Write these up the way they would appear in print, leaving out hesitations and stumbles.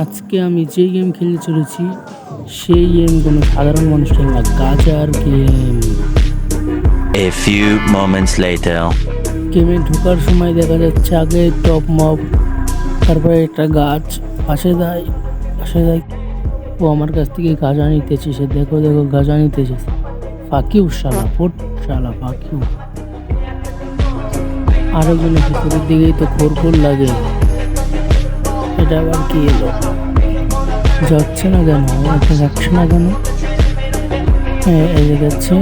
আজকে আমি যে গেম খেলতে চলেছি সেই গেম কোনো সাধারণ মানুষের না, গাজার game. A few moments later. গেমে ঢোকার সময় দেখা যাচ্ছে আগে টপ মব, তারপরে একটা গাছ পাশে দেয়। ও আমার কাছ থেকে গাঁজা নিতেছে, সে দেখো গাঁজা নিতেছে। ফাঁকিও শালা, ফাঁকিও। আরেকজনের ভিতরের দিকেই তো খোর লাগে। এটা আবার কি এলো? যাচ্ছে না কেন? এটা যাচ্ছে না কেন? হ্যাঁ, এই যে যাচ্ছে।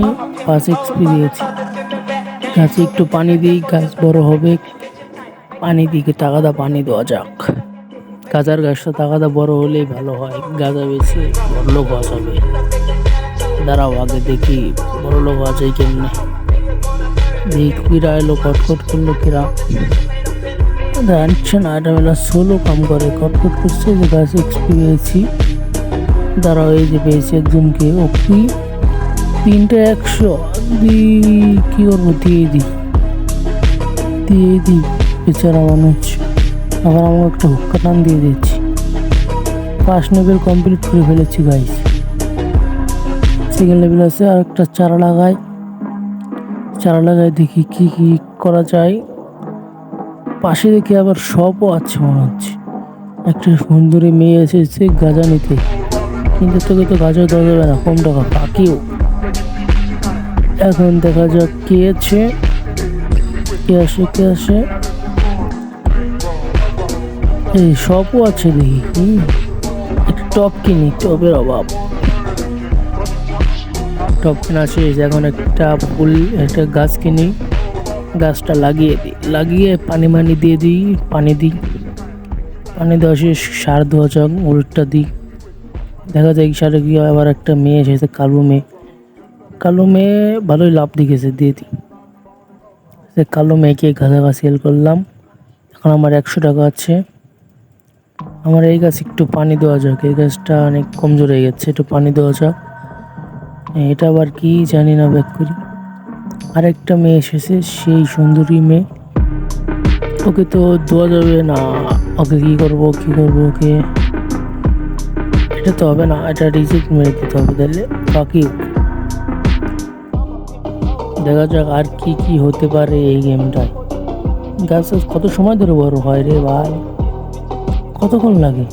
5 XP দিয়েছি। গাছে একটু পানি দিই, গাছ বড় হবে। পানি দিকে টাকাটা পানি দেওয়া যাক। গাজার গাছটা টাকাটা বড় হলেই ভালো হয়, গাঁজা বেশি বড়লোক হওয়া যাবে। দাঁড়াও আগে দেখি বড়লোক হওয়া যায় কেমনে। কিরা এলো, কটকট করলো কিরা। জানছে না, এটা বেলা সোলো কাম করে, কটকট করছে। যে গাছ এক্সপি পেয়েছি, দাঁড়াও এই যে পেয়েছি একজনকে। ও কি 3টা 100 কি করবো? দিয়ে দিই বেচারা মানুষ। আবার আমাকে একটা হুক্কা টান দিয়ে দিচ্ছি। 1st লেভেল কমপ্লিট করে ফেলেছি গাইস। 2nd লেভেল আছে, আর একটা চারা লাগাই দেখি কি করা যায়। পাশে দেখি আবার শপও আছে মনে হচ্ছে। একটা সুন্দরী মেয়ে এসেছে গাঁজা নিতে, কিন্তু তোকে তো গাঁজা দেওয়া যাবে না, কম টাকা পাকিও। এখন দেখা যাক কে আসে। এই শপও আছে দেখি। একটা টপ কিনি, টপের অভাব। টপ কেনা শেষ, এখন একটা গাছ কিনি। গাছটা লাগিয়ে পানি দিয়ে দিই। পানি দেওয়া শেষ, সার দেওয়া যাক। উল্টা দিই, দেখা যায় সারে গিয়ে আবার একটা মেয়ে এসেছে, কালো মেয়ে ভালোই লাভ দিয়েছে, দিয়ে দিই। কালো মেয়েকে গাঁজা সেল করলাম। এখন আমার 100 টাকা আছে। আমার এই গাছ একটু পানি দেওয়া যাক, এই গাছটা অনেক কমজোর হয়ে গেছে, একটু পানি দেওয়া যাক। এটা আবার কি জানি না, ব্যাক করি। আরেকটা মেয়ে এসেছে, সেই সুন্দরী মেয়ে। ওকে তো দেওয়া যাবে না, ওকে কি করবো ওকে? এটা তো হবে না, এটা রিজেক্ট মেরে দিতে হবে। তাহলে বাকি দেখা যাক আর কি হতে পারে এই গেমটায়। গাছ কত সময় ধরে বড় হয় রে ভাই, কতক্ষণ লাগে?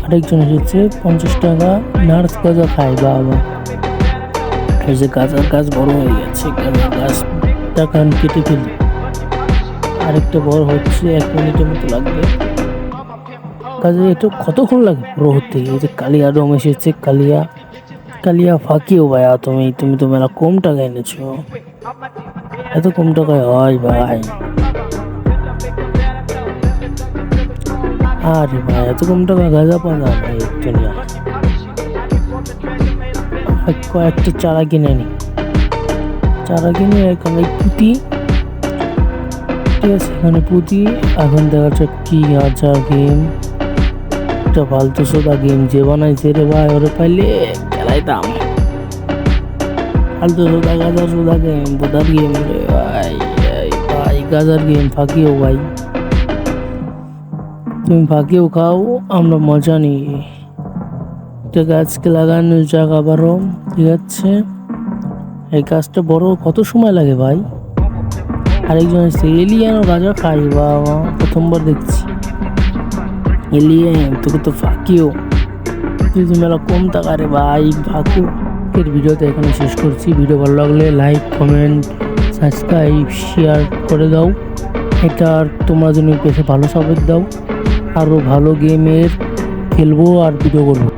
আরেকজন এসেছে, 50 টাকা নার্স গাঁজা খায়। বাবা, এই যে গাছ বড় হয়ে গেছে, গাছটা কান কেটে ফেলি। আরেকটা বড় হচ্ছে, 1 মিনিটের মতো লাগবে। কাজে এটা কতক্ষণ লাগে বড় হতে? এই যে কালিয়া ডোম এসেছে, কালিয়া ফাঁকিও ভাইয়া। তুমি তো মেলা কম টাকা এনেছো, এত কম টাকায় হয় ভাই? আরে ভাই, এত কম টাকা গাঁজা পাওয়া যায় না এই দুনিয়ায়। কয়েকটা চারা কিনে এখানে পুঁতি। ঠিক আছে, এখানে পুঁতি। এখন দেখা যাক কি গাঁজা গেম, একটা ফালতু সোদা গেম যে বানাইছে রে ভাই, ওরে পাইলে খেলাইতাম। ফালতু সোদা গেম, বোধার গেম রে ভাই। গাজার গেম ফাঁকিও ভাই। তুমি ফাঁকিও খাও, আমরা মজা নিই। একটা গাছকে লাগানোর জায়গা বারো, ঠিক আছে। এই গাছটা বড় কত সময় লাগে ভাই? আরেকজন এসছে, এলিয়ান গাঁজা খাই। বাবা, প্রথমবার দেখছি এলিয়ান। তোকে তো ফাঁকিও, তুই মেলা কম টাকা রে ভাই, ফাঁকিও। এর ভিডিওতে এখানে শেষ করছি। ভিডিও ভালো লাগলে লাইক, কমেন্ট, সাবস্ক্রাইব, শেয়ার করে দাও। এটা তোমরা যদি পেছে ভালো সাপোর্ট দাও, আরও ভালো গেমের খেলবো আর ভিডিও করবো।